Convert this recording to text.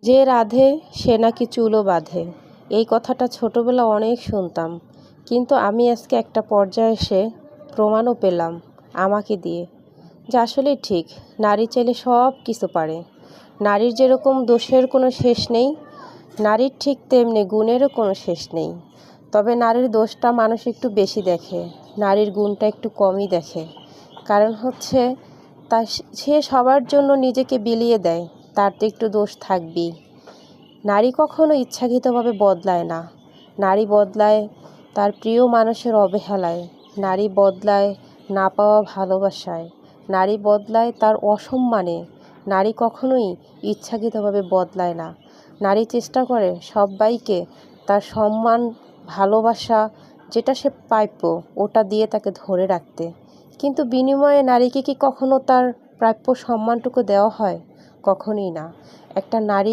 যে রাঁধে সে নাকি চুলও বাঁধে। এই কথাটা ছোটবেলা অনেক শুনতাম, কিন্তু আমি আজকে একটা পর্যায়ে এসে প্রমাণও পেলাম আমাকে দিয়ে যে আসলেই ঠিক। নারী চাইলে সব কিছু পারে। নারীর যেরকম দোষের কোনো শেষ নেই, নারীর ঠিক তেমনি গুণেরও কোনো শেষ নেই। তবে নারীর দোষটা মানুষ একটু বেশি দেখে, নারীর গুণটা একটু কমই দেখে। কারণ হচ্ছে সে সবার জন্য নিজেকে বিলিয়ে দেয়, তার তো একটু দোষ থাকবেই। নারী কখনো ইচ্ছাকৃতভাবে বদলায় না। নারী বদলায় তার প্রিয় মানুষের অবহেলায়, নারী বদলায় না পাওয়া ভালোবাসায়, নারী বদলায় তার অসম্মানে। নারী কখনোই ইচ্ছাকৃতভাবে বদলায় না। নারী চেষ্টা করে সবাইকে তার সম্মান, ভালোবাসা যেটা সে প্রাপ্য ওটা দিয়ে তাকে ধরে রাখতে। কিন্তু বিনিময়ে নারীকে কি কখনো তার প্রাপ্য সম্মানটুকু দেওয়া হয়? কখনোই না। একটা নারী